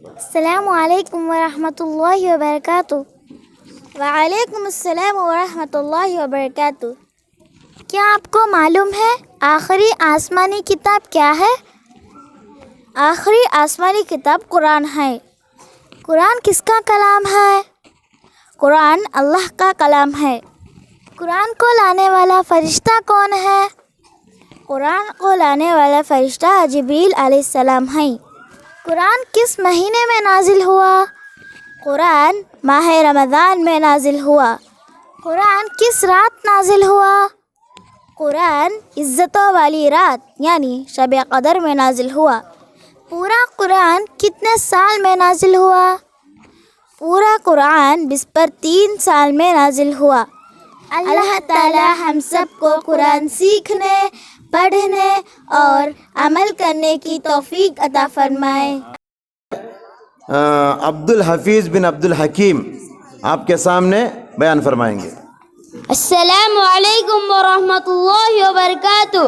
السلام علیکم ورحمۃ اللہ وبرکاتہ۔ وعلیکم السلام ورحمۃ اللہ وبرکاتہ۔ کیا آپ کو معلوم ہے آخری آسمانی کتاب کیا ہے؟ آخری آسمانی کتاب قرآن ہے۔ قرآن کس کا کلام ہے؟ قرآن اللہ کا کلام ہے۔ قرآن کو لانے والا فرشتہ کون ہے؟ قرآن کو لانے والا فرشتہ جبریل علیہ السلام ہے۔ قرآن کس مہینے میں نازل ہوا؟ قرآن ماہ رمضان میں نازل ہوا۔ قرآن کس رات نازل ہوا؟ قرآن عزتوں والی رات یعنی شب قدر میں نازل ہوا۔ پورا قرآن کتنے سال میں نازل ہوا؟ پورا قرآن بسپر 3 سال میں نازل ہوا۔ اللہ تعالی ہم سب کو قرآن سیکھنے، پڑھنے اور عمل کرنے کی توفیق عطا فرمائے۔ عبد الحفیظ بن عبد الحکیم آپ کے سامنے بیان فرمائیں گے۔ السلام علیکم ورحمۃ اللہ وبرکاتہ۔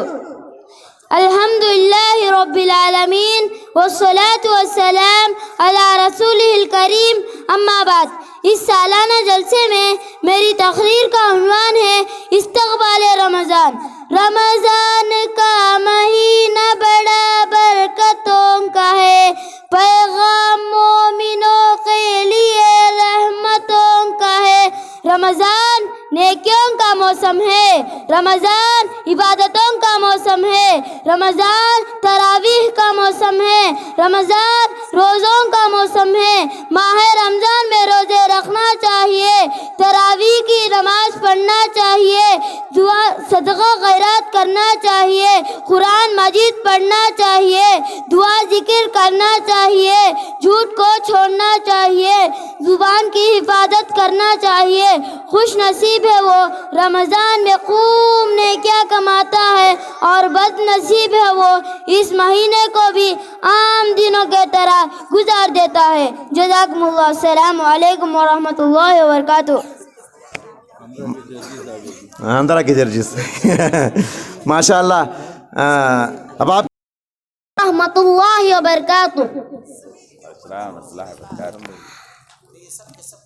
الحمد للہ رب العالمین والصلاة والسلام علی رسولہ الکریم، اما بعد۔ اس سالانہ جلسے میں میری تقریر کا عنوان ہے استقبال رمضان۔ رمضان کا مہینہ بڑا برکتوں کا ہے، پیغام مومنوں کے لیے رحمتوں کا ہے۔ رمضان نیکیوں کا موسم ہے، رمضان عبادتوں کا موسم ہے، رمضان تراویح کا موسم ہے، رمضان روزوں کا موسم ہے۔ ماہ رمضان میں روزے رکھنا چاہیے، تراویح کی نماز پڑھنا چاہیے، دعا صدقہ خیرات کرنا چاہیے، قرآن مجید پڑھنا چاہیے، دعا ذکر کرنا چاہیے، جھوٹ کو چھوڑنا چاہیے، زبان کی حفاظت کرنا چاہیے۔ خوش نصیب ہے وہ رمضان میں خوب نیکیاں کماتا ہے، اور بد نصیب ہے وہ اس مہینے کو بھی عام دنوں کے طرح گزار دیتا ہے۔ جزاکم اللہ۔ السلام علیکم ورحمۃ اللہ وبرکاتہ۔ اندرا کی جرجس ماشاء اللہ۔ اب آپ رحمۃ اللہ وبرکاتہ۔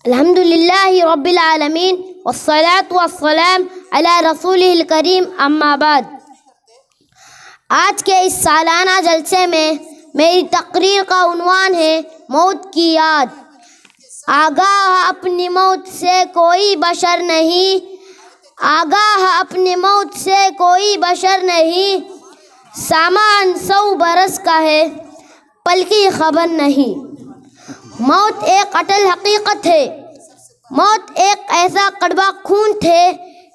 الحمد للہ رب العالمین والصلاة والسلام علی رسولہ الکریم، اما بعد۔ آج کے اس سالانہ جلسے میں میری تقریر کا عنوان ہے موت کی یاد۔ آگاہ اپنی موت سے کوئی بشر نہیں، آگاہ اپنی موت سے کوئی بشر نہیں، سامان 100 برس کا ہے، پل کی خبر نہیں۔ موت ایک اٹل حقیقت ہے، موت ایک ایسا کڑوا خون ہے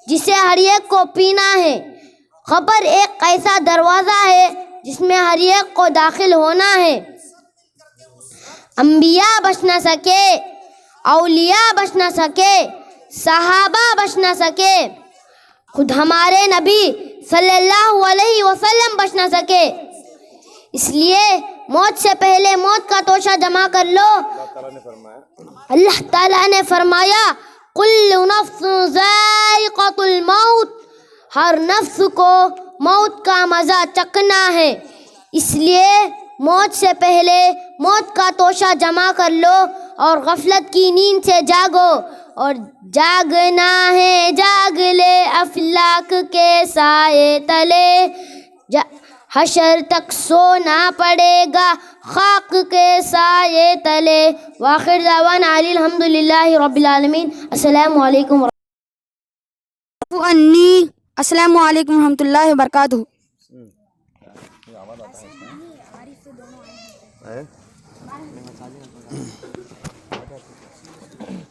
جسے ہر ایک کو پینا ہے۔ قبر ایک ایسا دروازہ ہے جس میں ہر ایک کو داخل ہونا ہے۔ انبیاء بچ نہ سکے، اولیاء بچ نہ سکے، صحابہ بچ نہ سکے، خود ہمارے نبی صلی اللہ علیہ وسلم بچ نہ سکے۔ اس لیے موت سے پہلے موت کا توشہ جمع کر لو۔ اللہ تعالیٰ نے فرمایا کل نفس ذائقۃ الموت، ہر نفس کو موت کا مزہ چکھنا ہے۔ اس لیے موت سے پہلے موت کا توشہ جمع کر لو اور غفلت کی نیند سے جاگو، اور جاگنا ہے جاگ لے افلاک کے سائے تلے، حشر تک سونا پڑے گا خاک کے سائے تلے۔ وآخر دعوانا الحمد للہ رب العالمین۔ السلام علیکم السلام علیکم ورحمۃ اللہ وبرکاتہ۔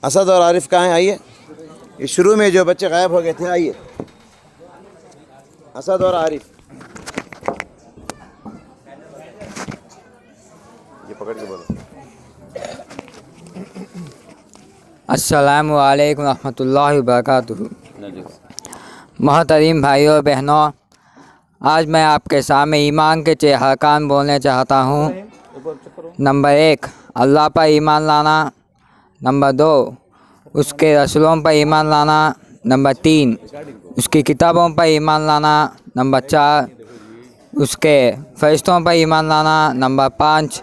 اسد اور عارف کہاں ہیں؟ آئیے۔ یہ شروع میں جو بچے غائب ہو گئے تھے، آئیے۔ اسد اور عارف یہ پکڑ کے بولو۔ السلام علیکم ورحمۃ اللہ وبرکاتہ۔ محترم بھائیوں بہنوں، آج میں آپ کے سامنے ایمان کے 6 ارکان بولنے چاہتا ہوں۔ نمبر 1 اللہ پر ایمان لانا، نمبر 2 اس کے رسولوں پر ایمان لانا، نمبر 3 اس کی کتابوں پر ایمان لانا، نمبر 4 اس کے فرشتوں پر ایمان لانا، نمبر 5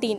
3,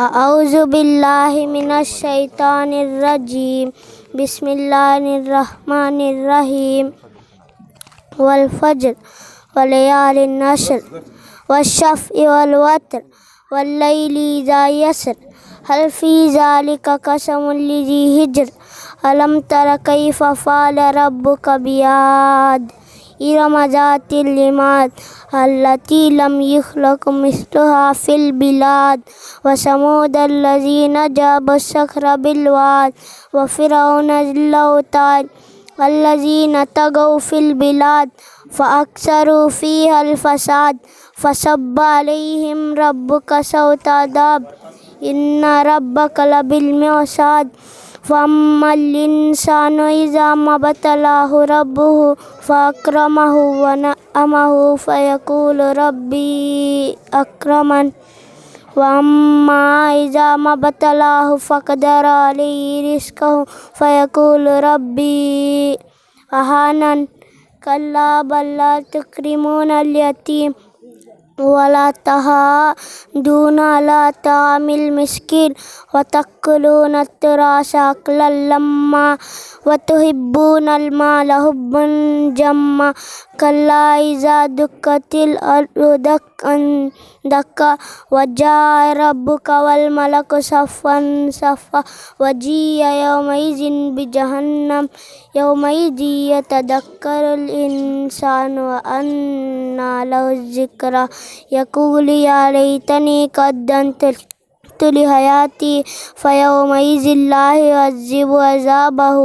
اعوذ باللہ من الشیطان الرجیم بسم اللہ الرحمن الرحیم والفجر ولیال النشر والشفع والوتر واللیل اذا یسر هل فی ذلک قسم لذی حجر الم تر کیف فعل ربک بعاد ارم ذات العماد التي لم يخلق مثلها في البلاد وثمود الذين جابوا الصخر بالواد وفرعون ذي الأوتاد الذين طغوا في البلاد فأكثروا فيها الفساد فصب عليهم ربك صوت عذاب إن ربك لبالمرصاد فأما الإنسان إذا ما ابتلاه ربه فأكرمه ونعمه فيقول ربي أكرمن وأما إذا ما ابتلاه فقدر عليه رزقه فيقول ربي أهانن كلا بل لا تكرمون اليتيم ولا تحاضون على طعام المسكين وتأكلون التراث أكلا لما وتحبون المال حبا جما كلا إذا دكت الأرض دكا دكا وجاء ربك والملك صفا صفا وجيء يومئذ بجهنم يومئذ يتذكر الإنسان وأنى له الذكرى يقول يا ليتني قدمت لحياتي فيومئذ لا يعذب عذابه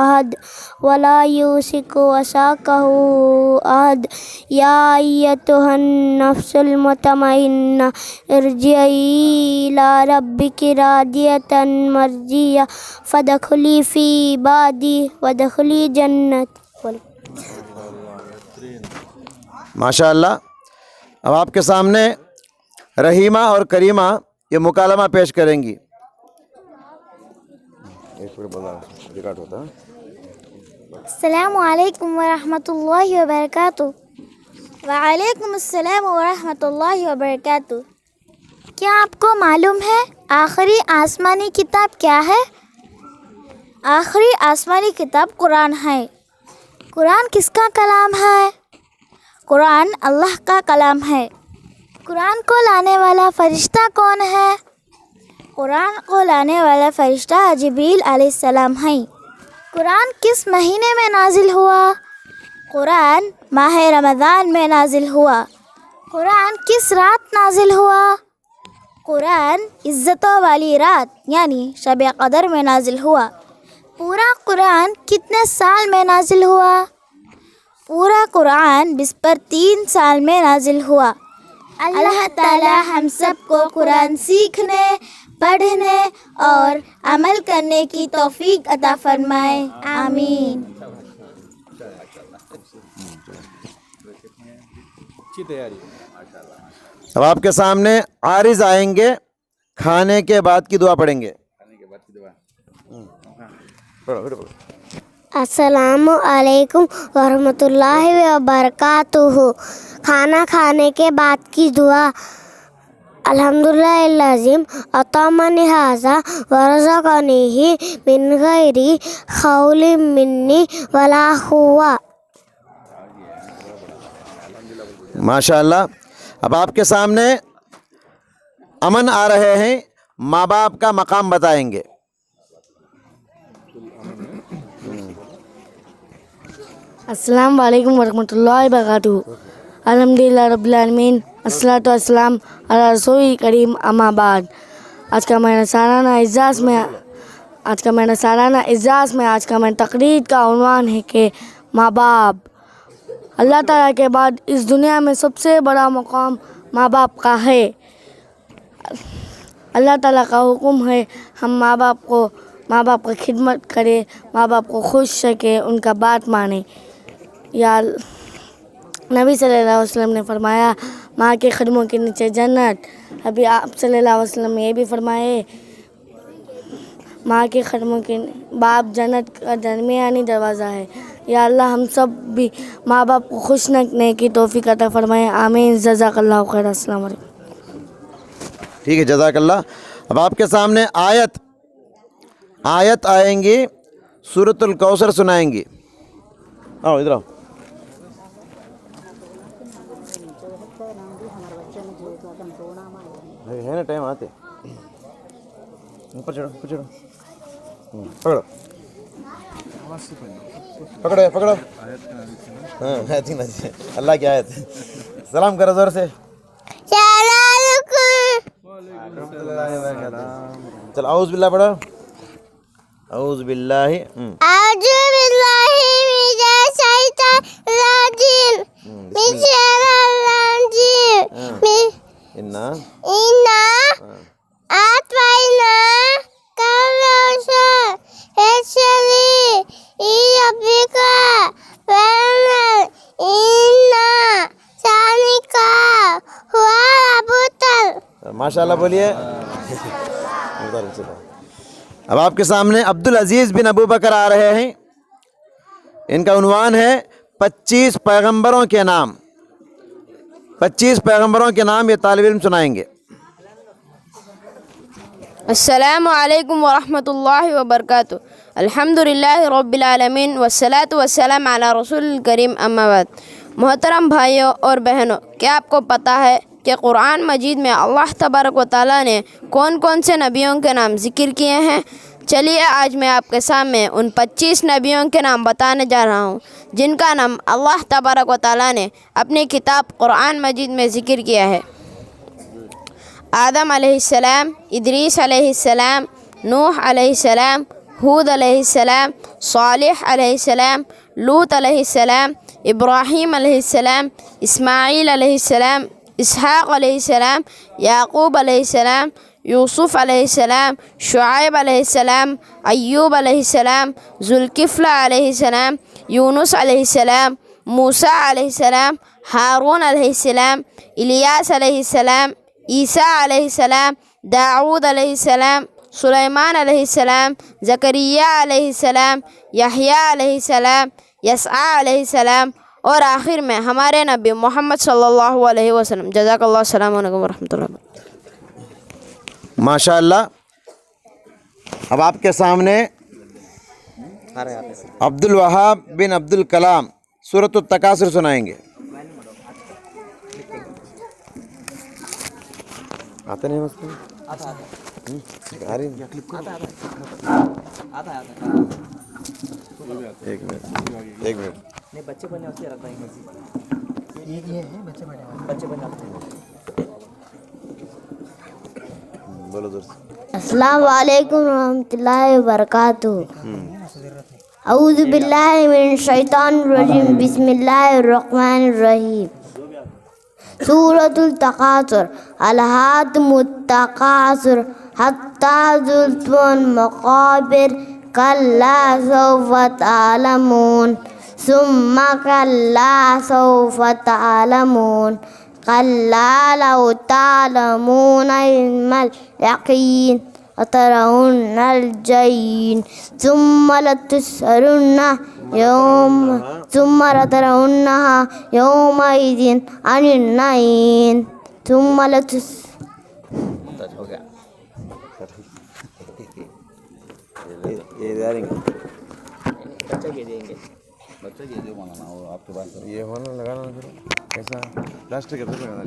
أحد ولا يوثق وثاقه أحد يا أيتها النفس المطمئنة ارجعي إلى ربك راضية مرضية فادخلي في عبادي وادخلي جنتي. ماشاء اللہ. اب آپ کے سامنے رحیمہ اور کریمہ یہ مکالمہ پیش کریں گی. السلام علیکم ورحمۃ اللہ وبرکاتہ. وعلیکم السلام ورحمۃ اللہ وبرکاتہ. کیا آپ کو معلوم ہے آخری آسمانی کتاب کیا ہے؟ آخری آسمانی کتاب قرآن ہے. قرآن کس کا کلام ہے؟ قرآن اللہ کا کلام ہے. قرآن کو لانے والا فرشتہ کون ہے؟ قرآن کو لانے والا فرشتہ جبریل علیہ السلام ہے. قرآن کس مہینے میں نازل ہوا؟ قرآن ماہ رمضان میں نازل ہوا. قرآن کس رات نازل ہوا؟ قرآن عزتوں والی رات یعنی شب قدر میں نازل ہوا. پورا قرآن کتنے سال میں نازل ہوا؟ پورا قرآن بسپر 3 سال میں نازل ہوا. اللہ تعالی ہم سب کو قرآن سیکھنے، پڑھنے اور عمل کرنے کی توفیق عطا فرمائے. آمین. اب آپ کے سامنے عارض آئیں گے، کھانے کے بعد کی دعا پڑھیں گے. السلام علیکم ورحمۃ اللہ وبرکاتہ. کھانا کھانے کے بعد کی دعا. الحمدللہ العظیم اطعمنی ھذا ورزقنی من غیر حول منی ولا قوہ. ماشاء اللہ. اب آپ کے سامنے امن آ رہے ہیں، ماں باپ کا مقام بتائیں گے. السلام علیکم ورحمۃ اللہ وبرکاتہ. الحمدللہ رب العالمین الصلاۃ والسلام علی رسول کریم. اما بعد. آج کا میرا سالانہ اعزاز میں آج کا میرا تقریر کا عنوان ہے کہ ماں باپ. اللہ تعالیٰ کے بعد اس دنیا میں سب سے بڑا مقام ماں باپ کا ہے. اللہ تعالیٰ کا حکم ہے ہم ماں باپ کی خدمت کریں، ماں باپ کو خوش رکھیں، ان کا بات مانیں. یا نبی صلی اللہ علیہ وسلم نے فرمایا ماں کے قدموں کے نیچے جنت. ابھی آپ صلی اللہ علیہ وسلم نے یہ بھی فرمائے ماں کے قدموں کے باپ جنت کا درمیانی دروازہ ہے. یا اللہ ہم سب بھی ماں باپ کو خوش رکھنے کی توفیق عطا فرمائے. آمین. جزاک اللہ خیر. السلام علیکم. ٹھیک ہے جزاک اللہ. اب آپ کے سامنے آیت آئیں گی, سورۃ الکوثر سنائیں گی. آؤ ادھر آؤ. ہے نا ٹائم آتے. اوپر چڑھو اوپر چڑھو. پکڑو پکڑو پکڑو. ہاں اللہ کی آیت. سلام کرو زور سے. چل اعوذ باللہ پڑھو. اعوذ باللہ. أعوذ بالله من الشيطان الرجيم من شر الرجيم انا إنا أعطيناك الكوثر فاشرب لربك وانحر إن شانئك هو الأبتر. ماشاء اللہ بولیے. اب آپ کے سامنے عبدالعزیز بن ابو بکر آ رہے ہیں. ان کا عنوان ہے 25 پیغمبروں کے نام. 25 پیغمبروں کے نام یہ طالب علم سنائیں گے. السلام علیکم ورحمۃ اللہ وبرکاتہ. الحمد للہ رب العالمین والصلاۃ والسلام علی رسول الکریم اما بعد. محترم بھائیوں اور بہنوں, کیا آپ کو پتہ ہے کہ قرآن مجید میں اللہ تبارک و تعالیٰ نے کون کون سے نبیوں کے نام ذکر کیے ہیں؟ چلیے آج میں آپ کے سامنے ان 25 نبیوں کے نام بتانے جا رہا ہوں جن کا نام اللہ تبارک و تعالیٰ نے اپنی کتاب قرآن مجید میں ذکر کیا ہے. آدم علیہ السلام, ادریس علیہ السلام, نوح علیہ السلام, ہود علیہ السلام, صالح علیہ السلام, لوط علیہ السلام, ابراہیم علیہ السلام, اسماعیل علیہ السلام, اسحاق علیہ السلام, یعقوب علیہ السلام, یوسف علیہ السلام, شعیب علیہ السلام, ایوب علیہ السلام, ذوالکفل علیہ السلام, یونس علیہ السلام, موسیٰ علیہ السلام, ہارون علیہ السلام, الیاس علیہ السلام, عیسیٰ علیہ السلام, داؤد علیہ السلام, سلیمان علیہ السلام, زکریا علیہ السلام, یحییٰ علیہ السلام, یسعیٰ علیہ السلام, اور آخر میں ہمارے نبی محمد صلی اللہ علیہ وسلم. جزاک اللہ. السلام علیکم ورحمۃ اللہ. ماشاء اللہ. اب آپ کے سامنے عبد الوہاب بن عبد الکلام سورۃ التکاثر سنائیں گے. آتے نہیں مسئلہ ایک منٹ بولو زور سے. السلام علیکم ورحمۃ اللہ وبرکاتہ. اعوذ باللہ من الشیطان الرجیم. بسم اللہ الرحمن الرحیم. سورۃ التکاثر. الہاکم التکاثر حتی زرتم المقابر کلا سوف تعلمون ثم کلا سوف تعلمون کلا لو تعلمون علم الیقین لترون الجحیم ثم لترونها یومئذ عن النعیم ثم یہ ہونا لگانا کیسا پلاسٹک لگانا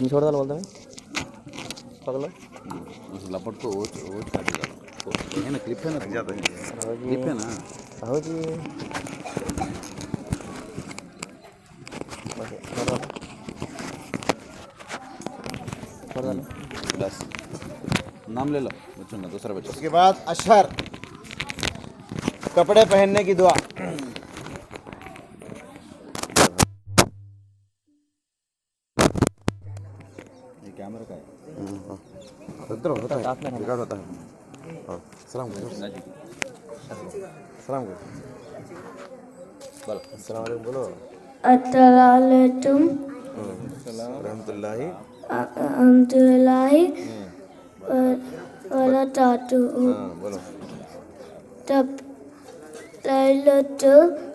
چھوڑ دال بولتا پگلا لپٹ کو کلپ ہے نا کلپ ہے نا ہو جی بس نام لے لو بچوں نے دوسرا بچہ. اس کے بعد اشہر کپڑے پہننے کی دعا. یہ کیمرہ کا ہے. ہوتا ہے ریکارڈ ہوتا ہے. السلام علیکم. السلام علیکم. السلام علیکم بولو. السلام علیکم رحمۃ اللہ الحمد للہ وبرکاتہ. بولو. تب Lailatul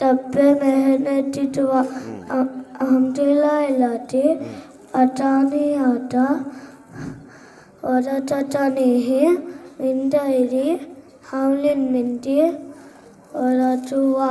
Tabbe Mehnati Dua Alhamdulillah Ilati Atani Ata Wadatatanihi Mindairi Hamlin Mindi Wadatua.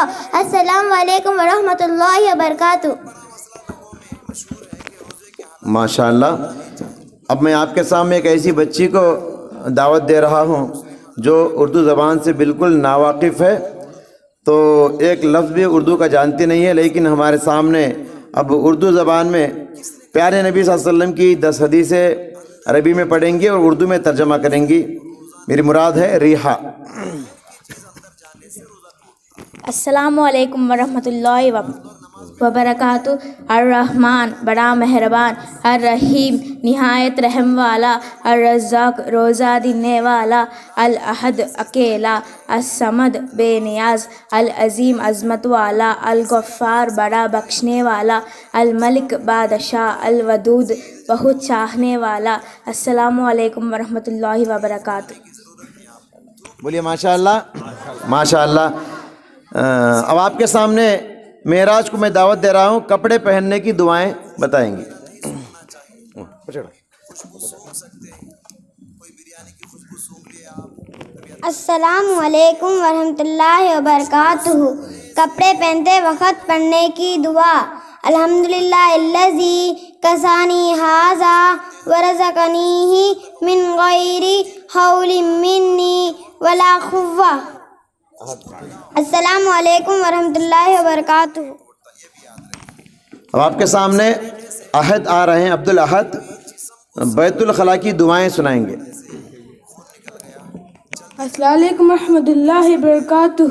بھائیوں السلام علیکم ورحمۃ اللہ وبرکاتہ. ماشاء اللہ. اب میں آپ کے سامنے ایک ایسی بچی کو دعوت دے رہا ہوں جو اردو زبان سے بالکل ناواقف ہے، تو ایک لفظ بھی اردو کا جانتی نہیں ہے، لیکن ہمارے سامنے اب اردو زبان میں پیارے نبی صلی اللہ علیہ وسلم کی 10 حدیثیں عربی میں پڑھیں گی اور اردو میں ترجمہ کریں گی. میری مراد ہے ریحا. السلام علیکم ورحمۃ اللہ وبرکاتہ. الرحمن بڑا مہربان، الرحیم نہایت رحم والا، الرزاق روزہ دینے والا، الاحد اکیلا، الصمد بے نیاز، العظیم عظمت والا، الغفار بڑا بخشنے والا، الملک بادشاہ، الودود بہت چاہنے والا. السلام علیکم ورحمۃ اللہ وبرکاتہ. بولیے ماشاء اللہ. ماشاء اللہ. اب آپ کے سامنے معراج کو میں دعوت دے رہا ہوں، کپڑے پہننے کی دعائیں بتائیں گی. السلام علیکم ورحمۃ اللہ وبرکاتہ. کپڑے پہنتے وقت پڑھنے کی دعا. الحمدللہ الذی کسانی ھذا ورزقنیہ من غیر حول منی ولا قوہ. السلام علیکم ورحمۃ اللہ وبرکاتہ. اب آپ کے سامنے احد آ رہے ہیں، عبد الاحد بیت الخلاء کی دعائیں سنائیں گے. السلام علیکم ورحمۃ اللہ وبرکاتہ.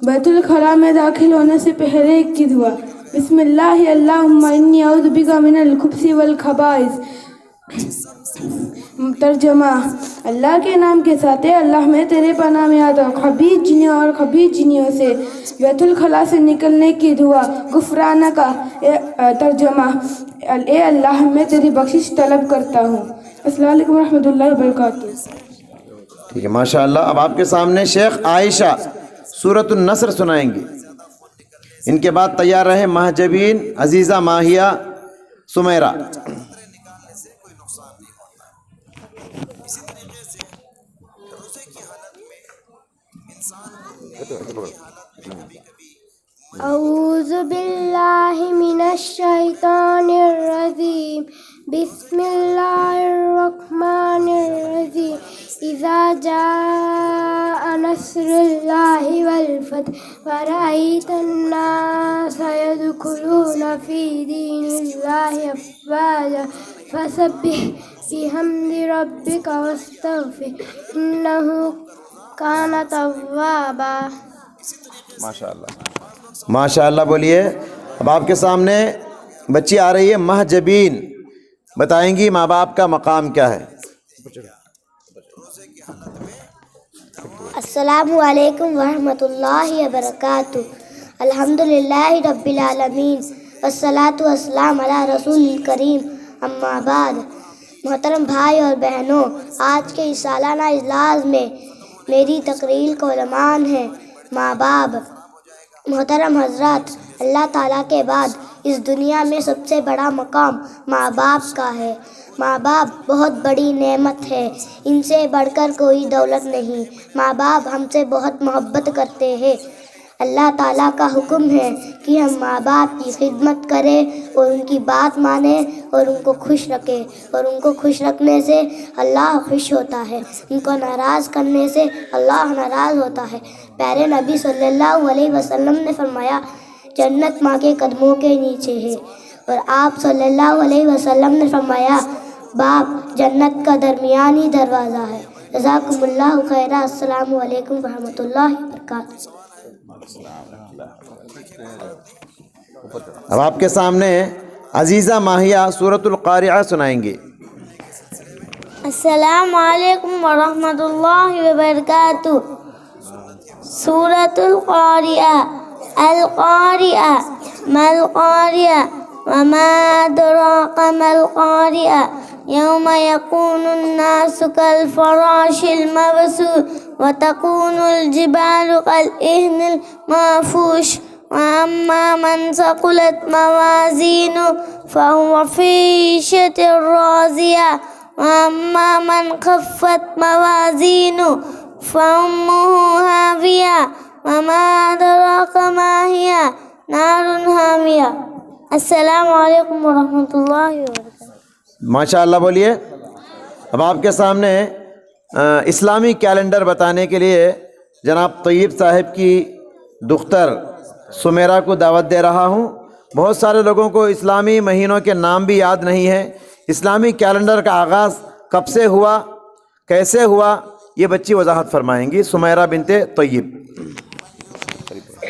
بیت الخلاء میں داخل ہونے سے پہلے کی دعا. بسم اللہ اللہم انی اعوذ بک من الخبث والخبائث. ترجمہ: اللہ کے نام کے ساتھ اللہ میں تیرے پناہ میں آتا ہوں خبیث جنوں اور خبیث جنوں سے. بیت الخلاء سے نکلنے کی دعا. غفرانہ کا ترجمہ: اے اللہ میں تیری بخشش طلب کرتا ہوں. السلام علیکم ورحمۃ اللہ وبرکاتہ. ٹھیک ہے ماشاء اللہ. اب آپ کے سامنے شیخ عائشہ سورۃ النصر سنائیں گی. ان کے بعد تیار رہیں مہجبین عزیزہ ماہیہ سمیرہ. اعوذ باللہ من الشیطان الرجیم. بسم اللہ الرحمن الرحیم. اذا جاء نصر اللہ والفتح ورأیت الناس يدخلون فی دین اللہ افواجا فسبح بحمد ربک واستغفر انہ کان توابا. ماشاء اللہ. ماشاء اللہ. بولیے. اب آپ کے سامنے بچی آ رہی ہے مہجبین، بتائیں گی ماں باپ کا مقام کیا ہے. السلام علیکم ورحمۃ اللہ وبرکاتہ. الحمدللہ رب العالمین والصلاة والسلام علی رسول الکریم. اما بعد. محترم بھائی اور بہنوں، آج کے اس سالانہ اجلاس میں میری تقریر کا عنوان ہے ماں باپ. محترم حضرات، اللہ تعالیٰ کے بعد اس دنیا میں سب سے بڑا مقام ماں باپ کا ہے. ماں باپ بہت بڑی نعمت ہے، ان سے بڑھ کر کوئی دولت نہیں. ماں باپ ہم سے بہت محبت کرتے ہیں. اللہ تعالیٰ کا حکم ہے کہ ہم ماں باپ کی خدمت کریں اور ان کی بات مانیں اور ان کو خوش رکھیں، اور ان کو خوش رکھنے سے اللہ خوش ہوتا ہے، ان کو ناراض کرنے سے اللہ ناراض ہوتا ہے. پیارے نبی صلی اللہ علیہ وسلم نے فرمایا جنت ماں کے قدموں کے نیچے ہے، اور آپ صلی اللہ علیہ وسلم نے فرمایا باپ جنت کا درمیانی دروازہ ہے. جزاکم اللہ خیرہ. السلام علیکم ورحمۃ اللہ وبرکاتہ. اب آپ کے سامنے عزیزہ ماہیہ سورۃ القارعہ سنائیں گی. السلام علیکم ورحمۃ اللہ وبرکاتہ. سورۃ القارعہ. القارعہ ما القارعہ وما أدراك ما القارعة يوم يكون الناس كالفراش المبثوث وتكون الجبال كالعهن المنفوش وأما من ثقلت موازينه فهو في عيشة راضية وأما من خفت موازينه فأمه هاوية وما أدراك ما هي نار حامية السلام علیکم ورحمۃ اللہ وبرکاتہ. ماشاء اللہ بولیے. اب آپ کے سامنے اسلامی کیلنڈر بتانے کے لیے جناب طیب صاحب کی دختر سمیرہ کو دعوت دے رہا ہوں. بہت سارے لوگوں کو اسلامی مہینوں کے نام بھی یاد نہیں ہے. اسلامی کیلنڈر کا آغاز کب سے ہوا، کیسے ہوا، یہ بچی وضاحت فرمائیں گی. سمیرہ بنت طیب.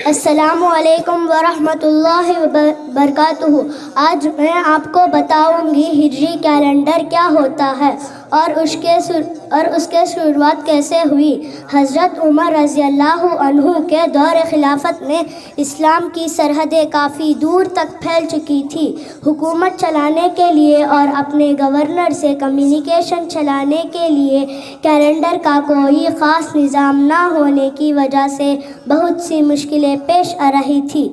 السلام علیکم ورحمۃ اللہ وبرکاتہ. آج میں آپ کو بتاؤں گی ہجری کیلنڈر کیا ہوتا ہے اور اس کے شروعات کیسے ہوئی. حضرت عمر رضی اللہ عنہ کے دور خلافت میں اسلام کی سرحدیں کافی دور تک پھیل چکی تھی. حکومت چلانے کے لیے اور اپنے گورنر سے کمیونیکیشن چلانے کے لیے کیلنڈر کا کوئی خاص نظام نہ ہونے کی وجہ سے بہت سی مشکلیں پیش آ رہی تھی.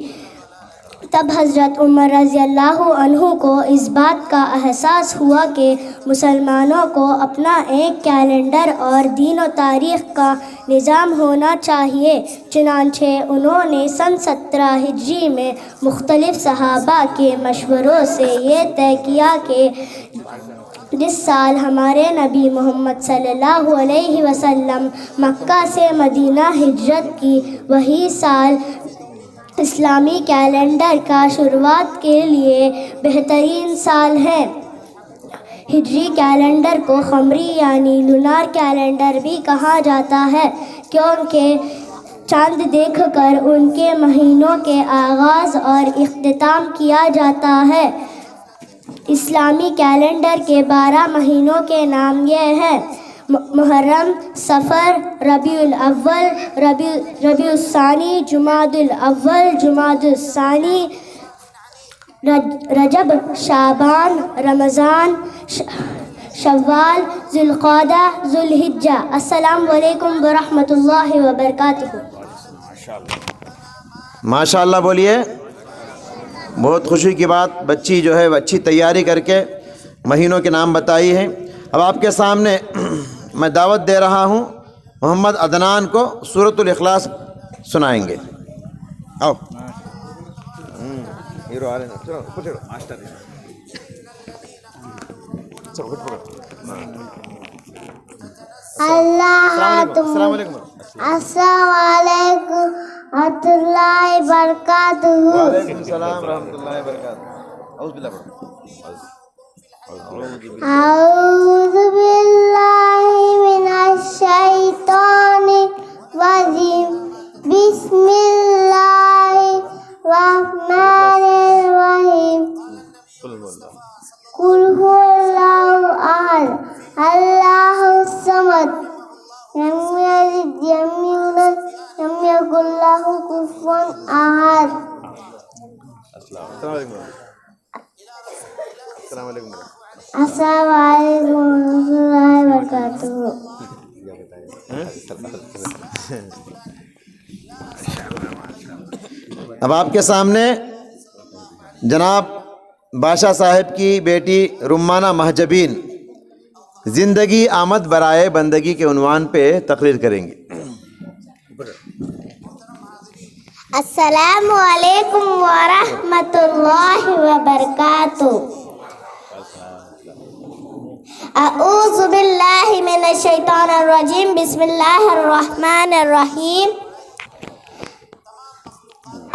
تب حضرت عمر رضی اللہ عنہ کو اس بات کا احساس ہوا کہ مسلمانوں کو اپنا ایک کیلنڈر اور دین و تاریخ کا نظام ہونا چاہیے. چنانچہ انہوں نے سن 17 ہجری میں مختلف صحابہ کے مشوروں سے یہ طے کیا کہ جس سال ہمارے نبی محمد صلی اللہ علیہ وسلم مکہ سے مدینہ ہجرت کی، وہی سال اسلامی کیلنڈر کا شروعات کے لیے بہترین سال ہے. ہجری کیلنڈر کو قمری یعنی لونار کیلنڈر بھی کہا جاتا ہے کیونکہ چاند دیکھ کر ان کے مہینوں کے آغاز اور اختتام کیا جاتا ہے. اسلامی کیلنڈر کے 12 مہینوں کے نام یہ ہیں: محرم، صفر، ربیع الاول، ربیع الثانی، جمادی الاول، جمادی الثانی، رجب، شعبان، رمضان، شوال، ذوالقعدہ، ذوالحجہ. السلام علیکم ورحمۃ اللہ وبرکاتہ. ماشاء اللہ بولیے. بہت خوشی کی بات، بچی جو ہے اچھی تیاری کر کے مہینوں کے نام بتائی ہیں. اب آپ کے سامنے میں دعوت دے رہا ہوں محمد عدنان کو سورۃ الاخلاص سنائیں گے. آؤ. السلام علیکم ورحمۃ اللہ وبرکاتہ. وعلیکم السلام ورحمۃ اللہ وبرکاتہ. اعوذ باللہ من الشیطان الرجیم. بسم اللہ الرحمن الرحیم. قل هو اللہ احد اللہ الصمد لم یلد ولم یولد ولم یکن لہ کفوا احد. السلام علیکم ورحمۃ اللہ وبرکاتہ. اب آپ کے سامنے جناب بادشاہ صاحب کی بیٹی رمانہ مہجبین زندگی آمد برائے بندگی کے عنوان پہ تقریر کریں گی. السلام علیکم ورحمۃ اللہ وبرکاتہ. اعوذ باللہ من الشیطان الرجیم. بسم اللہ الرحمن الرحیم.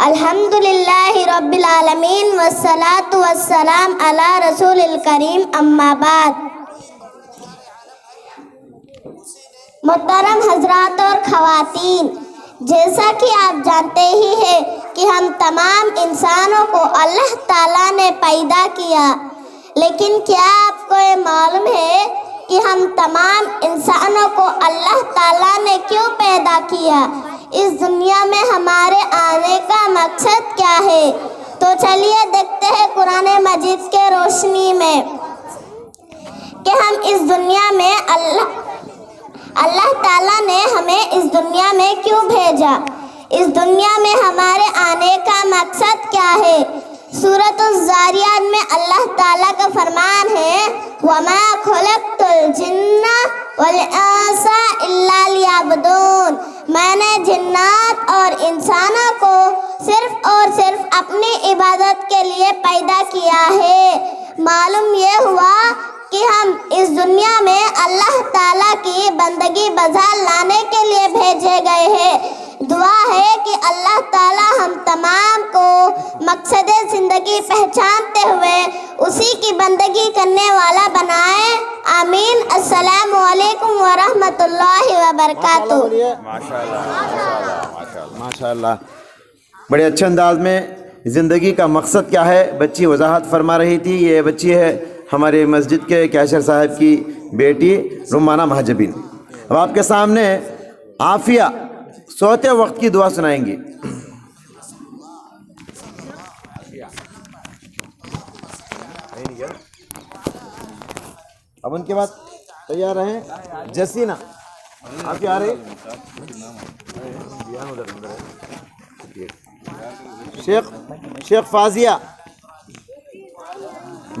الحمد للہ رب العالمین والصلاة والسلام علی رسول الکریم. اما بعد. محترم حضرات اور خواتین، جیسا کہ آپ جانتے ہی ہیں کہ ہم تمام انسانوں کو اللہ تعالیٰ نے پیدا کیا، لیکن کیا آپ کو یہ معلوم ہے کہ ہم تمام انسانوں کو اللہ تعالیٰ نے کیوں پیدا کیا؟ اس دنیا میں ہمارے آنے کا مقصد کیا ہے؟ تو چلیے دیکھتے ہیں قرآن مجید کے روشنی میں کہ ہم اس دنیا میں اللہ تعالیٰ نے ہمیں اس دنیا میں کیوں بھیجا، اس دنیا میں ہمارے آنے کا مقصد کیا ہے. سورۃ الذاریات میں اللہ تعالیٰ کا فرمان ہے وَمَا خَلَقْتُ الجن والانس الا لیعبدون، میں نے جنات اور انسانوں کو صرف اور صرف اپنی عبادت کے لیے پیدا کیا ہے۔ معلوم یہ ہوا کہ ہم اس دنیا میں اللہ تعالیٰ کی بندگی بجا لانے کے لیے بھیجے گئے ہیں۔ دعا ہے کہ اللہ تعالیٰ ہم تمام کو مقصد زندگی پہچانتے ہوئے اسی کی بندگی کرنے والا بنائے، آمین۔ السلام علیکم ورحمۃ اللہ وبرکاتہ۔ ماشاء اللہ، بڑے اچھے انداز میں زندگی کا مقصد کیا ہے بچی وضاحت فرما رہی تھی۔ یہ بچی ہے ہمارے مسجد کے کیشر صاحب کی بیٹی رمانہ مہجبین۔ اب آپ کے سامنے عافیہ سوتے وقت کی دعا سنائیں گی۔ اب ان کے بعد تیار رہیں جسینہ، آپ کیا آ رہے شیخ فاضیہ،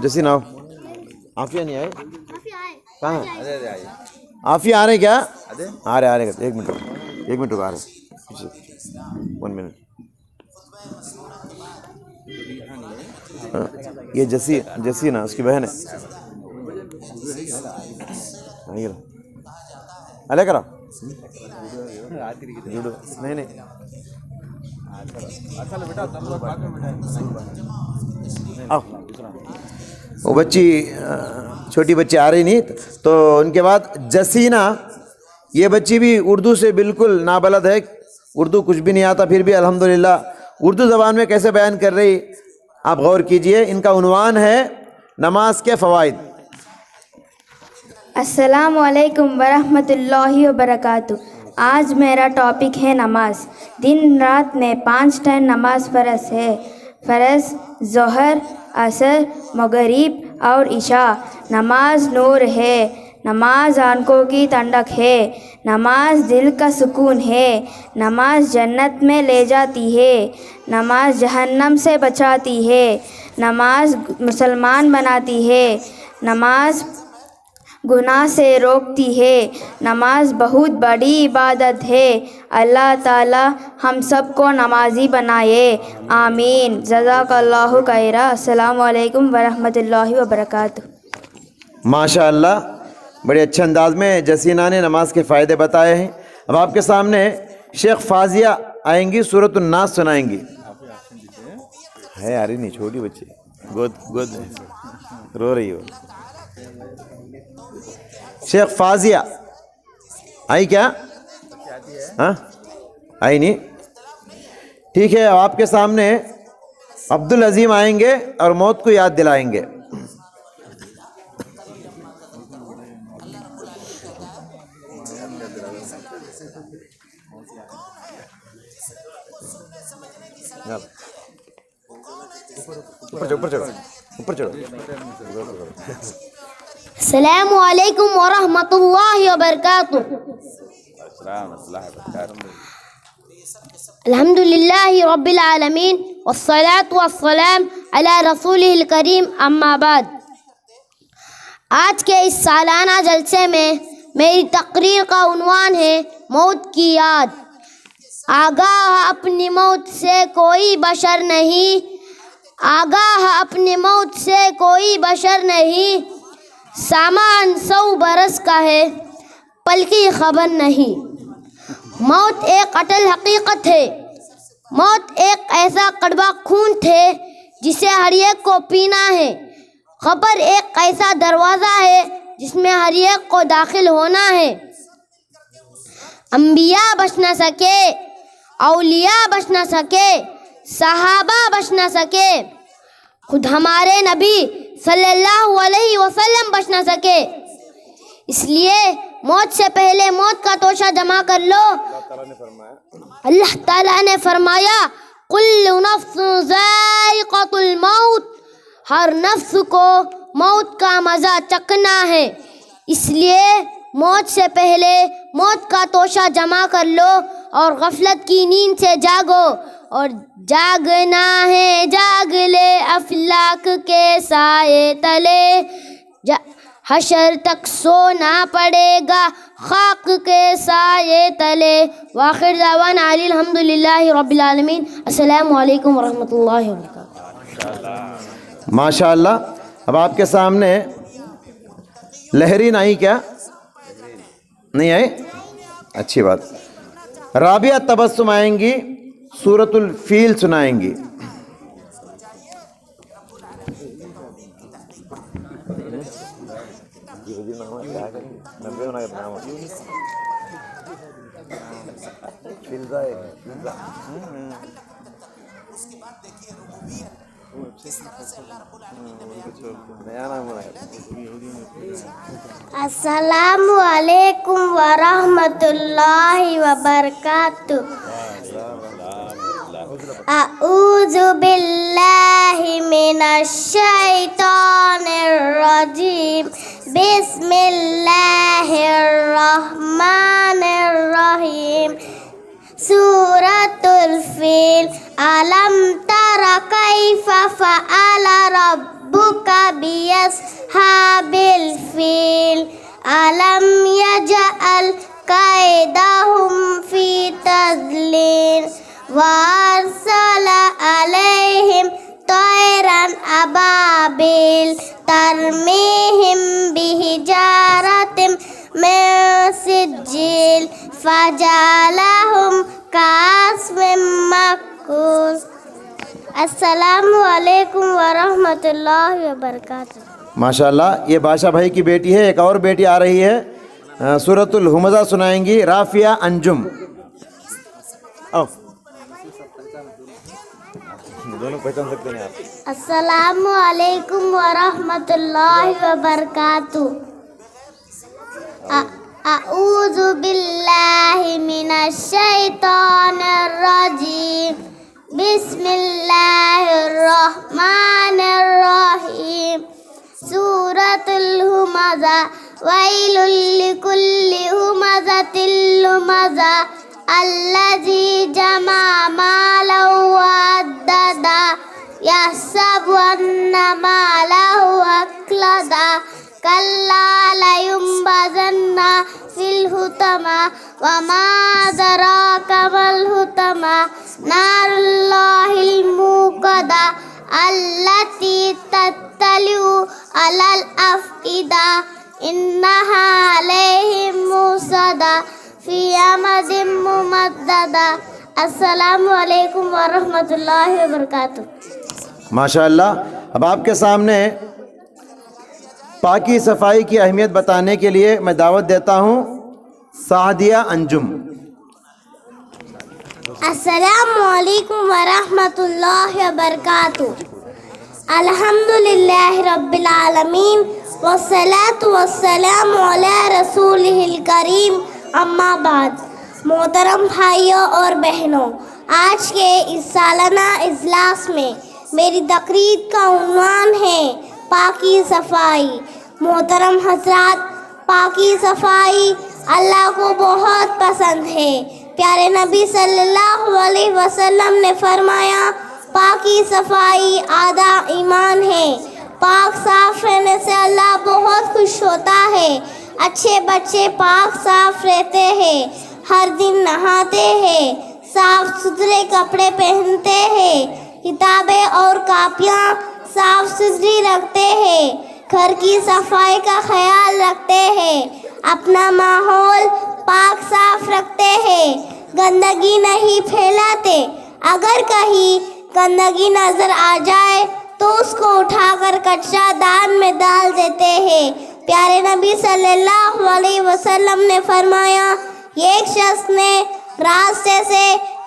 جسینہ آؤ۔ عافیہ نہیں آئے؟ کہاں عافیہ آ رہے کیا؟ آ رہے ایک منٹ رکو، آ رہے 1 منٹ۔ یہ جسینہ اس کی بہن ہے، الے کرا نہیں وہ بچی چھوٹی بچی آ رہی نہیں، تو ان کے بعد جسینہ، یہ بچی بھی اردو سے بالکل نابلد ہے، اردو کچھ بھی نہیں آتا، پھر بھی الحمدللہ اردو زبان میں کیسے بیان کر رہی آپ غور کیجئے۔ ان کا عنوان ہے نماز کے فوائد۔ السلام علیکم ورحمۃ اللہ وبرکاتہ۔ آج میرا ٹاپک ہے نماز۔ دن رات میں 5 ٹائم نماز فرض ہے۔ فرض ظہر، عصر، مغرب اور عشاء۔ نماز نور ہے، نماز آنکھوں کی ٹھنڈک ہے، نماز دل کا سکون ہے، نماز جنت میں لے جاتی ہے، نماز جہنم سے بچاتی ہے، نماز مسلمان بناتی ہے، نماز گناہ سے روکتی ہے، نماز بہت بڑی عبادت ہے۔ اللہ تعالی ہم سب کو نمازی بنائے، آمین۔ جزاک اللہ خیرا۔ السلام علیکم ورحمۃ اللہ وبرکاتہ۔ ماشاء اللہ، بڑے اچھے انداز میں جسینہ نے نماز کے فائدے بتائے ہیں۔ اب آپ کے سامنے شیخ فاضیہ آئیں گی، سورۃ الناس سنائیں گی۔ ہے آ رہی نہیں، چھوٹی بچی گود میں رو رہی ہو۔ شیخ فاضیہ آئی کیا؟ ہاں آئی نہیں، ٹھیک ہے۔ اب آپ کے سامنے عبدالعظیم آئیں گے اور موت کو یاد دلائیں گے۔ اوپر چڑھو۔ السلام علیکم ورحمۃ اللہ وبرکاتہ۔ الحمد للہ رب العالمین والصلاة والسلام علی رسولہ الکریم، اما بعد۔ آج کے اس سالانہ جلسے میں میری تقریر کا عنوان ہے موت کی یاد۔ آگاہ اپنی موت سے کوئی بشر نہیں، آگاہ اپنی موت سے کوئی بشر نہیں، سامان 100 برس کا ہے، پل کی خبر نہیں۔ موت ایک اٹل حقیقت ہے، موت ایک ایسا کڑوا خون تھے جسے ہر ایک کو پینا ہے۔ قبر ایک ایسا دروازہ ہے جس میں ہر ایک کو داخل ہونا ہے۔ انبیاء بچ نہ سکے، اولیاء بچ نہ سکے، صحابہ بچ نہ سکے، خود ہمارے نبی صلی اللہ علیہ وسلم بچ نہ سکے۔ اس لیے موت سے پہلے موت کا توشہ جمع کر لو۔ اللہ تعالیٰ نے فرمایا کل نفس ذائقۃ الموت، ہر نفس کو موت کا مزہ چکھنا ہے۔ اس لیے موت سے پہلے موت کا توشہ جمع کر لو اور غفلت کی نیند سے جاگو، اور جاگنا ہے جاگ لے افلاک کے سائے تلے، حشر تک سونا پڑے گا خاک کے سائے تلے. وآخر دعوانا علی الحمدللہ رب العالمین. السلام علیکم ورحمۃ اللہ وبرکاتہ. ماشاء اللہ. اب آپ کے سامنے لہری نہیں کیا نہیں آئے؟ اچھی بات. رابعہ تبسم آئیں گی، سورۃ الفیل سنائیں گی. السلام علیکم ورحمۃ اللہ وبرکاتہ. اعوذ باللہ من الشیطان الرجیم. بسم اللہ الرحمن الرحیم. سورۃ الفیل. الم تر کیف فعل ربک باصحاب الفیل. الم یجعل کیدہم فی تضلیل. وارسل علیہم طیرا ابابیل ترمیہم بحجارۃ من سجیل فجعلہم کعصف مأکول. السلام علیکم ورحمۃ اللہ وبرکاتہ. ماشاء اللہ. یہ بادشاہ بھائی کی بیٹی ہے. ایک اور بیٹی آ رہی ہے، سورۃ الہمزہ سنائیں گی رافعہ انجم. دونوں پہچان سکتے ہیں آپ. السلام علیکم ورحمۃ اللہ وبرکاتہ. اعوذ باللہ من الشیطان الرجیم. بسم اللہ الرحمن الرحیم. سورۃ الہمزہ. ویل لکل ہمزۃ لمزہ الذی جمع مالا وعددا یحسب ان مالہ اخلدا کلا لینبذن فی الحطمہ وما ادراک ما الحطمہ نار اللہ الموقدہ التی تطلع علی الافئدہ انہا علیہم موصدہ فی امد ممددہ. السلام علیکم ورحمۃ اللہ وبرکاتہ. ماشاء اللہ. اب آپ کے سامنے پاکی صفائی کی اہمیت بتانے کے لیے میں دعوت دیتا ہوں سعدیہ انجم. السلام علیکم ورحمۃ اللہ وبرکاتہ. الحمدللہ رب العالمین والصلاة والسلام علی رسولہ الکریم. اما بعد. محترم بھائیوں اور بہنوں، آج کے اس سالانہ اجلاس میں میری تقریر کا عنوان ہے پاکی صفائی. محترم حضرات، پاکی صفائی اللہ کو بہت پسند ہے. پیارے نبی صلی اللہ علیہ وسلم نے فرمایا پاکی صفائی آدھا ایمان ہے. پاک صاف رہنے سے اللہ بہت خوش ہوتا ہے. اچھے بچے پاک صاف رہتے ہیں، ہر دن نہاتے ہیں، صاف ستھرے کپڑے پہنتے ہیں، کتابیں اور کاپیاں صاف ستھری رکھتے ہیں، گھر کی صفائی کا خیال رکھتے ہیں، اپنا ماحول پاک صاف رکھتے ہیں، گندگی نہیں پھیلاتے. اگر کہیں گندگی نظر آ جائے تو اس کو اٹھا کر کچرا دان میں ڈال دیتے ہیں. پیارے نبی صلی اللہ علیہ وسلم نے فرمایا ایک شخص نے راستے سے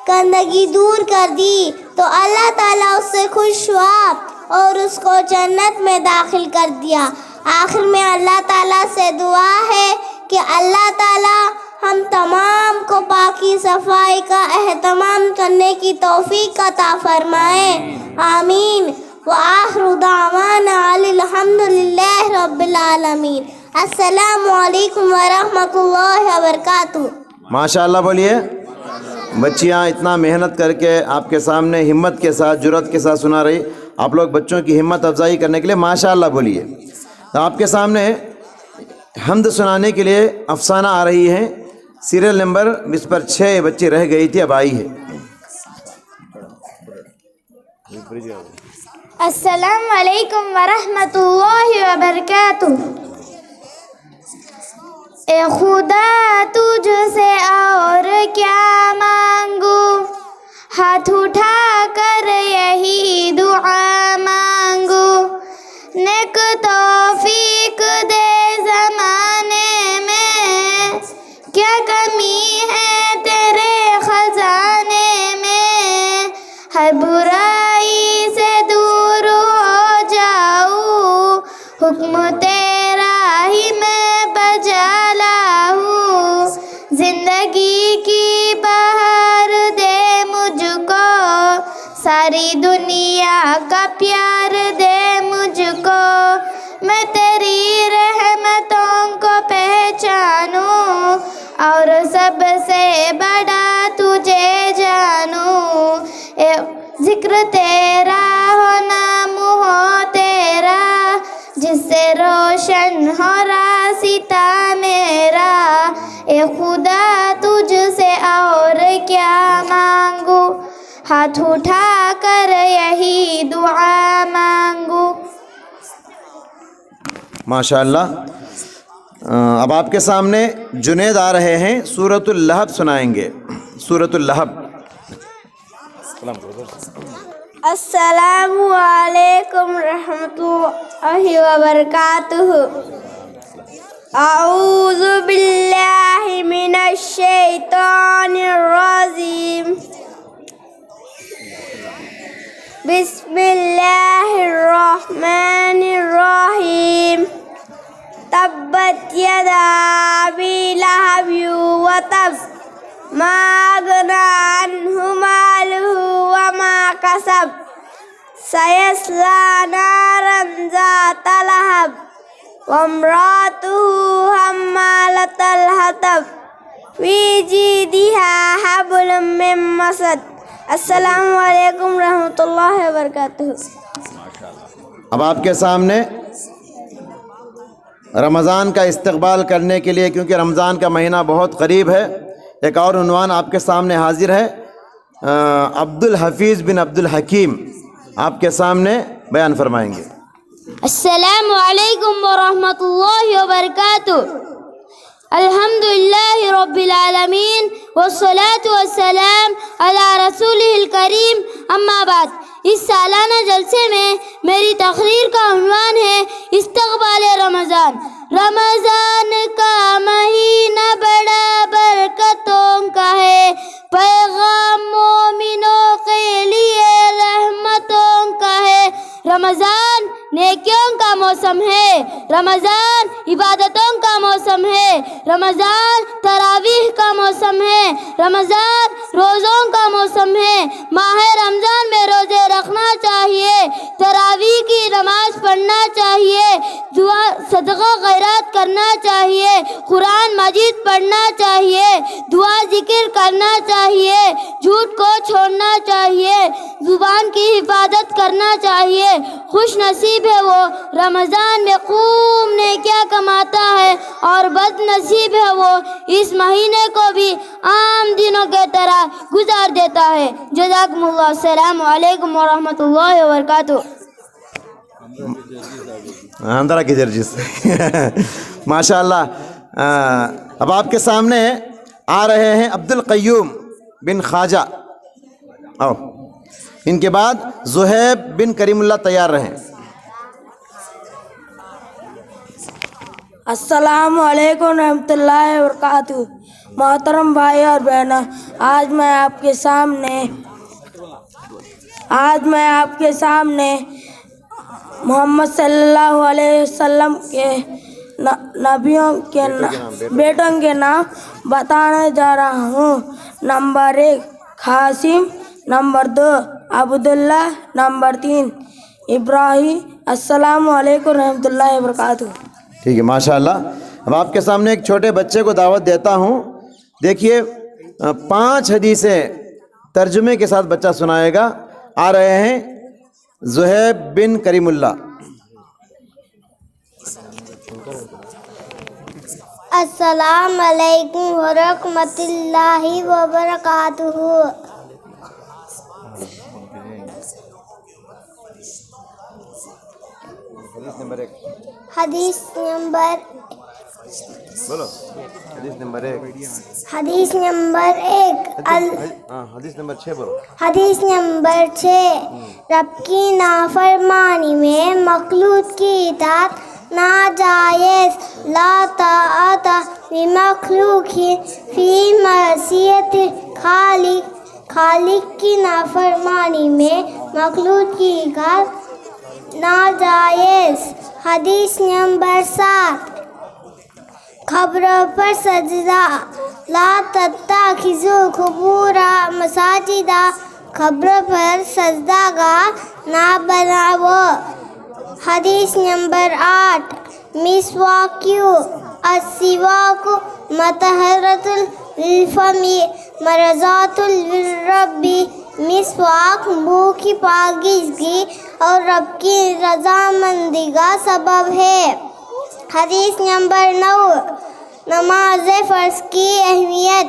گندگی دور کر دی تو اللہ تعالیٰ اس سے خوش ہوا اور اس کو جنت میں داخل کر دیا. آخر میں اللہ تعالیٰ سے دعا ہے کہ اللہ تعالیٰ ہم تمام کو پاکی صفائی کا اہتمام کرنے کی توفیق عطا فرمائے. آمین. وآخر دعوانا الحمدللہ رب العالمین. السلام علیکم ورحمۃ اللہ وبرکاتہ. ماشاء اللہ بولیے. بچیاں اتنا محنت کر کے آپ کے سامنے ہمت کے ساتھ جرأت کے ساتھ سنا رہی. آپ لوگ بچوں کی ہمت افزائی کرنے کے لیے ماشاء اللہ بولیے. آپ کے سامنے حمد سنانے کے لیے افسانہ آ رہی ہیں. سیریل نمبر اس پر 6 بچے رہ گئی تھی، اب آئی ہے. السلام علیکم ورحمۃ اللہ وبرکاتہ. اے خدا تجھ سے اور کیا مانگو، ہاتھ اٹھا کر یہی دعا مانگو. نیک توفیق دے زمانے میں، کیا کمی ہے تیرے خزانے میں. ہر برائی سے دور ہو جاؤ، حکم تیرا ہی میں بجا لاؤں. زندگی کی بہار دے مجھ کو، ساری دنیا کا پیار دے مجھ کو. میں تیری رحمتوں کو پہچانوں اور سب سے بڑا تجھے جانوں. ذکر تیرا ہو، نام ہو تیرا، جس سے روشن ہو راستہ میرا. اے خدا تجھ سے اور کیا مانگو، ہاتھ اٹھا کر یہی دعا مانگو. ماشاء اللہ. اب آپ کے سامنے جنید آ رہے ہیں، سورۃ اللہب سنائیں گے. سورۃ اللہب. السلام علیکم رحمۃ اللہ وبرکاتہ. اعوذ باللہ من الشیطان الرجیم. بسم اللہ الرحمن الرحیم. تبت یدا ابی لہب وتب، ما اغنی عنہ مالہ وما کسب، سیصلی نارا ذات لہب وامرأتہ حمالۃ الحطب، فی جیدہا حبل من مسد. السلام علیکم رحمۃ اللہ وبرکاتہ. اب آپ کے سامنے رمضان کا استقبال کرنے کے لیے، کیونکہ رمضان کا مہینہ بہت قریب ہے، ایک اور عنوان آپ کے سامنے حاضر ہے. عبد الحفیظ بن عبد الحکیم آپ کے سامنے بیان فرمائیں گے. السلام علیکم ورحمۃ اللہ وبرکاتہ. الحمدللہ رب العالمین والصلاة والسلام علی رسولہ الکریم. اما بعد، اس سالانہ جلسے میں میری تقریر کا عنوان ہے استقبال رمضان. رمضان کا مہینہ بڑا برکتوں کا ہے، پیغام مومنوں کے لیے رحمتوں کا ہے. رمضان نیکیوں کا موسم ہے، رمضان عبادتوں کا موسم ہے، رمضان تراویح کا موسم ہے، رمضان روزوں کا موسم ہے. ماہ رمضان میں روزے رکھنا چاہیے، تراویح کی نماز پڑھنا چاہیے، دعا صدقہ خیرات کرنا چاہیے، قرآن مجید پڑھنا چاہیے، دعا ذکر کرنا چاہیے، جھوٹ کو چھوڑنا چاہیے، زبان کی حفاظت کرنا چاہیے. خوش نصیب ہے وہ رمضان میں خوب نیکیاں کماتا ہے، اور بد نصیب ہے وہ اس مہینے کو بھی عام دنوں کے طرح گزار دیتا ہے. جزاکم اللہ. السلام علیکم ورحمۃ اللہ وبرکاتہ. اندرا کی جرجس. ماشاء اللہ. اب آپ کے سامنے آ رہے ہیں عبد القیوم بن خواجہ. آؤ. ان کے بعد زہیب بن کریم اللہ تیار رہیں. السلام علیکم رحمۃ اللہ وبرکاتہ. محترم بھائی اور بہنوں، آج میں آپ کے سامنے محمد صلی اللہ علیہ وسلم کے نبیوں کے بیٹوں کے نام بتانے جا رہا ہوں. نمبر 1 قاسم، نمبر 2 عبداللہ، نمبر 3 ابراہیم. السلام علیکم رحمۃ اللہ وبرکاتہ. ٹھیک ہے، ماشاء اللہ. اب آپ کے سامنے ایک چھوٹے بچے کو دعوت دیتا ہوں. دیکھیے 5 حدیثیں ترجمے کے ساتھ بچہ سنائے گا. آ رہے ہیں زہیب بن کریم اللہ. السلام علیکم ورحمۃ اللہ وبرکاتہ. حدیث نمبر بولو. حدیث نمبر 1. حدیث نمبر 1. حدیث نمبر 6 بولو. حدیث نمبر 6. رب کی نافرمانی میں مخلوق کی اطاعت ناجائز. لا طاعت لمخلوق فی معصیت خالق کی نافرمانی میں مخلوق کی اطاعت ناجائز. حدیث نمبر 7. قبروں پر سجدہ. لا تتخذوا قبور مساجدا. قبروں پر سجدہ گاہ نہ بناؤ. حدیث نمبر 8. مسواک. السواک مطہرۃ للفم مرضات للرب. مسواک منہ کی پاکیزگی اور رب کی رضامندی کا سبب ہے. حدیث نمبر 9. نماز فرض کی اہمیت.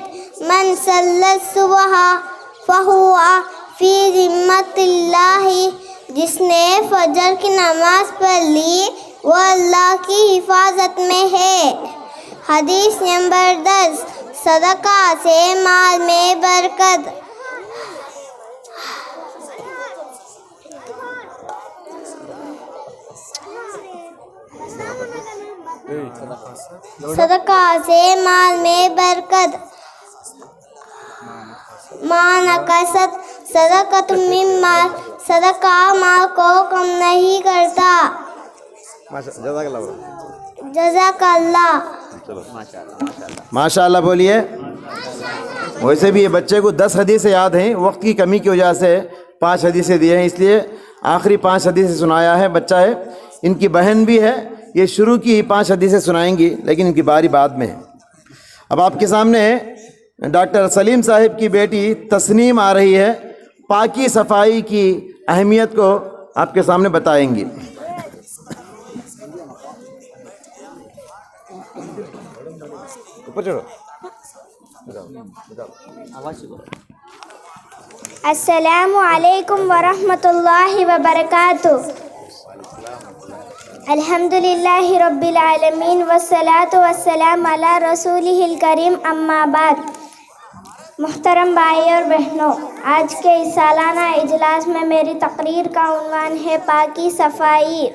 من صلی الصبح فہو فی ذمۃ اللہ. جس نے فجر کی نماز پڑھ لی وہ اللہ کی حفاظت میں ہے. حدیث نمبر 10. صدقہ سے مال میں برکت. صدقہ سے مال میں برکت. ما نقصت صدقۃ من مال. صدقہ مال کو کم نہیں کرتا. جزاک اللہ. ماشاء اللہ بولیے. ویسے بھی یہ بچے کو 10 حدیثیں یاد ہیں. وقت کی کمی کی وجہ سے 5 حدیثیں دیے ہیں, اس لیے آخری 5 حدیثیں سنایا ہے. بچہ ہے, ان کی بہن بھی ہے, یہ شروع کی 5 حدیثیں سنائیں گی لیکن ان کی باری بعد میں ہے. اب آپ کے سامنے ڈاکٹر سلیم صاحب کی بیٹی تسنیم آ رہی ہے, پاکی صفائی کی اہمیت کو آپ کے سامنے بتائیں گی. السلام علیکم ورحمۃ اللہ وبرکاتہ. الحمد للہ رب العالمین والصلاة والسلام علی رسولہ الکریم. اما بعد. محترم بھائی اور بہنوں, آج کے اس سالانہ اجلاس میں میری تقریر کا عنوان ہے پاکی صفائی.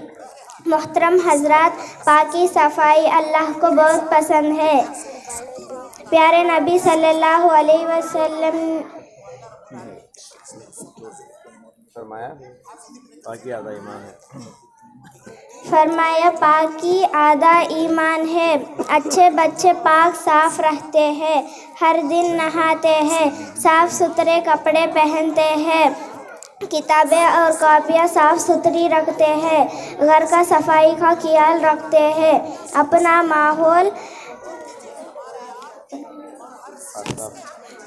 محترم حضرات, پاکی صفائی اللہ کو بہت پسند ہے. پیارے نبی صلی اللہ علیہ وسلم فرمایا پاکی آدھا ایمان ہے. اچھے بچے پاک صاف رہتے ہیں, ہر دن نہاتے ہیں, صاف ستھرے کپڑے پہنتے ہیں, کتابیں اور کاپیاں صاف ستھری رکھتے ہیں, گھر کا صفائی کا خیال رکھتے ہیں, اپنا ماحول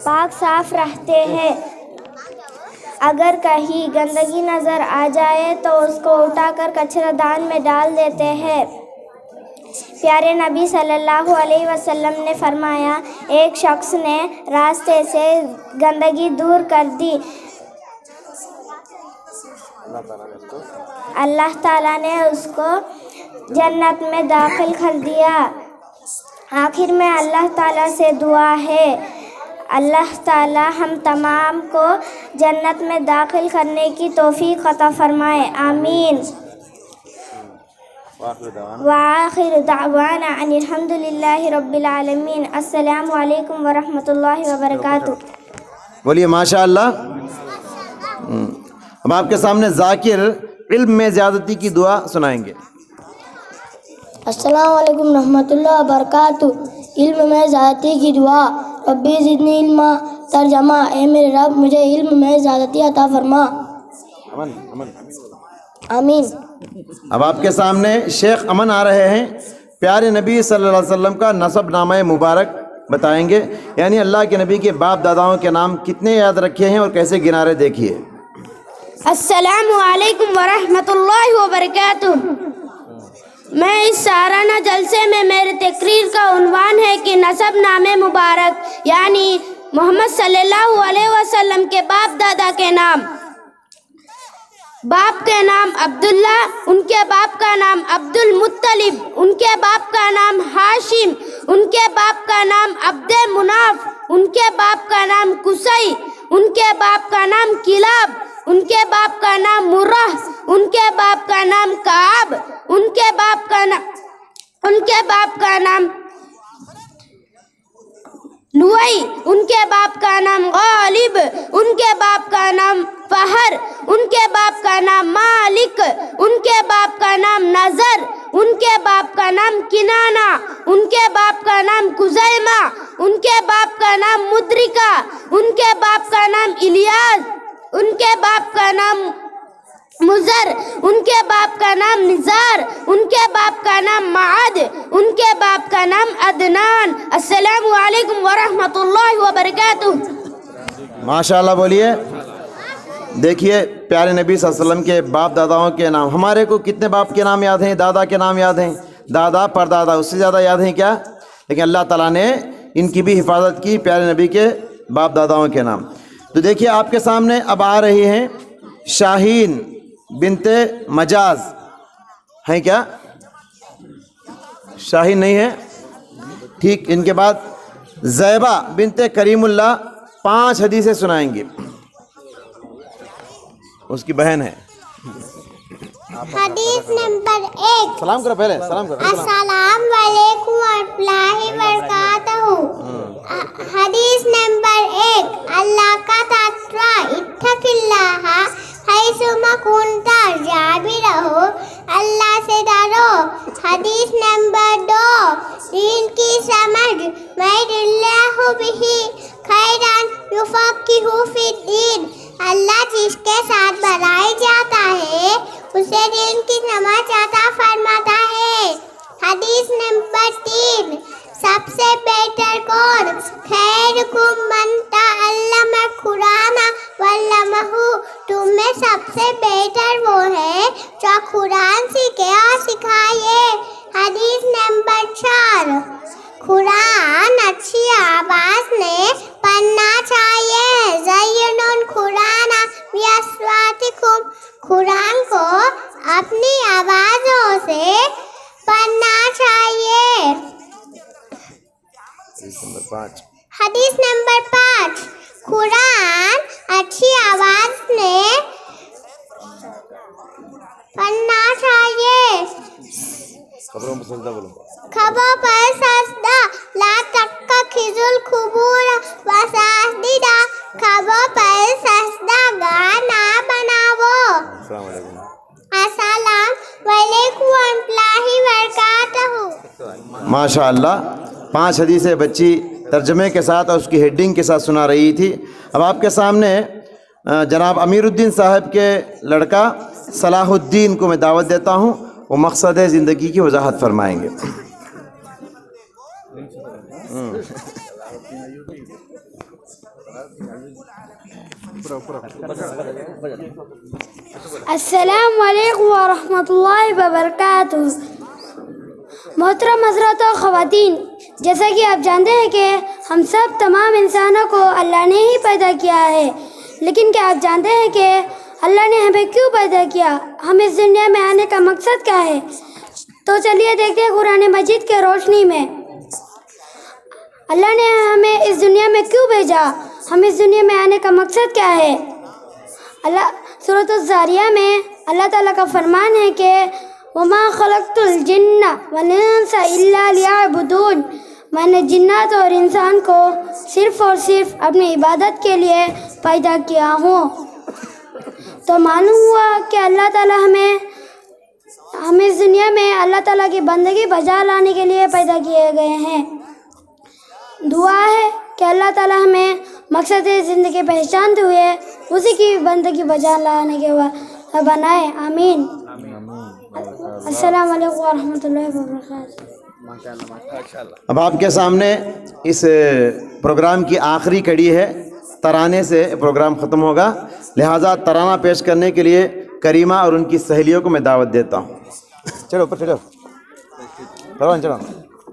پاک صاف رہتے ہیں. اگر کہیں گندگی نظر آ جائے تو اس کو اٹھا کر کچرا دان میں ڈال دیتے ہیں. پیارے نبی صلی اللہ علیہ وسلم نے فرمایا ایک شخص نے راستے سے گندگی دور کر دی, اللہ تعالیٰ نے اس کو جنت میں داخل کر دیا. آخر میں اللہ تعالیٰ سے دعا ہے اللہ تعالیٰ ہم تمام کو جنت میں داخل کرنے کی توفیق عطا فرمائے. آمین. وآخر دعوانا ان الحمد للہ رب العالمین. السلام علیکم ورحمۃ اللہ وبرکاتہ. بولیے ماشاء اللہ. اب آپ کے سامنے ذاکر علم میں زیادتی کی دعا سنائیں گے. السلام علیکم رحمۃ اللہ وبرکاتہ. علم میں زیادتی کی دعا. ربی زدنی علما. ترجمہ اے میرے رب مجھے علم میں زیادتی عطا فرما. آمین. اب آپ کے سامنے شیخ امن آ رہے ہیں, پیارے نبی صلی اللہ علیہ وسلم کا نسب نامہ مبارک بتائیں گے, یعنی اللہ کے نبی کے باپ داداؤں کے نام کتنے یاد رکھے ہیں اور کیسے گنارے دیکھیے. السلام علیکم ورحمۃ اللہ وبرکاتہ. میں اس سالانہ جلسے میں میرے تقریر کا عنوان کہ نسب نام مبارک یعنی محمد صلی اللہ علیہ وسلم کے باپ دادا کے نام. باپ کے نام عبداللہ، ان کے باپ کا نام عبد المطلب، ان کے باپ کا نام ہاشم، ان کے باپ کا نام عبد مناف، ان کے باپ کا نام قصی، ان کے باپ کا نام کلاب، ان کے باپ کا نام مرہ، ان کے باپ کا نام کعب، ان کے باپ کا نام لوئی، ان کے باپ کا نام غالب، ان کے باپ کا نام فہر، ان کے باپ کا نام مالک، ان کے باپ کا نام نظر، ان کے باپ کا نام کنانہ، ان کے باپ کا نام خزیمہ، ان کے باپ کا نام مدرکہ، ان کے باپ کا نام الیاس، ان کے باپ کا نام مزر، ان کے باپ کا نام نزار، ان کے باپ کا نام معد، ان کے باپ کا نام عدنان. السلام علیکم ورحمۃ اللہ وبرکاتہ. ماشاءاللہ بولیے. دیکھیے پیارے نبی صلی اللہ علیہ وسلم کے باپ داداؤں کے نام. ہمارے کو کتنے باپ کے نام یاد ہیں؟ دادا کے نام یاد ہیں، دادا پردادا، اس سے زیادہ یاد ہیں کیا؟ لیکن اللہ تعالیٰ نے ان کی بھی حفاظت کی، پیارے نبی کے باپ داداؤں کے نام. تو دیکھیے آپ کے سامنے اب آ رہی ہیں شاہین بنت مجاز. ہیں کیا؟ شاہین نہیں ہے؟ ٹھیک. ان کے بعد زیبہ بنت کریم اللہ 5 حدیثیں سنائیں گی. اس کی بہن ہے. حدیث نمبر 1. سلام کرو، پہلے سلام کرو. السلام علیکم ورحمۃ اللہ وبرکاتہ. حدیث نمبر 1. اللہ کا تقوی، اتق اللہ حیثما کنت، جہاں بھی رہو اللہ سے ڈرو. حدیث نمبر 2. دین کی سمجھ، میں اللہ بہ خیرا یفقہہ فی الدین. اللہ جس کے ساتھ بڑھائی جاتا ہے اسے دین کی سمجھ عطا فرماتا ہے. حدیث نمبر 3. سب سے بہتر کون؟ خیرکم من تعلم القرآن وعلمہ. تم میں سب سے بہتر وہ ہے جو قرآن سیکھے اور سکھائے. حدیث نمبر 4. قرآن اچھی آواز میں پڑھنا چاہیے. زینوا القرآن باصواتکم. قرآن کو اپنی آوازوں سے پڑھنا چاہیے. حدیث نمبر 5. قرآن اچھی آواز میں پڑھنا چاہیے. خبروں پر سجدہ، لا تتخذوا القبور مساجد. خبروں پر سجدہ گاہ نہ بناؤ. السلام علیکم ورحمۃ اللہ وبرکاتہ. ماشاء اللہ 5 حدیثیں بچی ترجمے کے ساتھ اور اس کی ہیڈنگ کے ساتھ سنا رہی تھی. اب آپ کے سامنے جناب امیر الدین صاحب کے لڑکا صلاح الدین کو میں دعوت دیتا ہوں. وہ مقصد زندگی کی وضاحت فرمائیں گے. السلام علیکم ورحمۃ اللہ وبرکاتہ. محترم حضرات و خواتین، جیسا کہ آپ جانتے ہیں کہ ہم سب تمام انسانوں کو اللہ نے ہی پیدا کیا ہے، لیکن کیا آپ جانتے ہیں کہ اللہ نے ہمیں کیوں پیدا کیا؟ ہم اس دنیا میں آنے کا مقصد کیا ہے؟ تو چلیے دیکھتے ہیں قرآن مجید کے روشنی میں اللہ نے ہمیں اس دنیا میں کیوں بھیجا، ہم اس دنیا میں آنے کا مقصد کیا ہے. اللہ سورۃ الزاریہ میں اللہ تعالیٰ کا فرمان ہے کہ وَمَا خَلَقْتُ الْجِنَّ وَالْإِنسَ إِلَّا لِيَعْبُدُونَ. میں نے جنات اور انسان کو صرف اور صرف اپنی عبادت کے لیے پیدا کیا ہوں. تو معلوم ہوا کہ اللہ تعالیٰ ہم اس دنیا میں اللہ تعالیٰ کی بندگی بجا لانے کے لیے پیدا کیے گئے ہیں. دعا ہے کہ اللہ تعالیٰ ہمیں مقصد زندگی پہچانتے ہوئے اسی کی بندگی بجا لانے کے بعد بنائے. آمین. السلام علیکم ورحمۃ اللہ وبرکاتہ. اب آپ کے سامنے اس پروگرام کی آخری کڑی ہے. ترانے سے پروگرام ختم ہوگا، لہٰذا ترانہ پیش کرنے کے لیے کریمہ اور ان کی سہیلیوں کو میں دعوت دیتا ہوں. چلو اوپر چلو، چلو.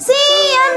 CM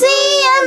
CM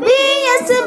BS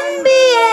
MBA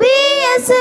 BS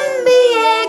MBA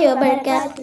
الله وبركاته.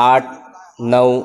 8, 9,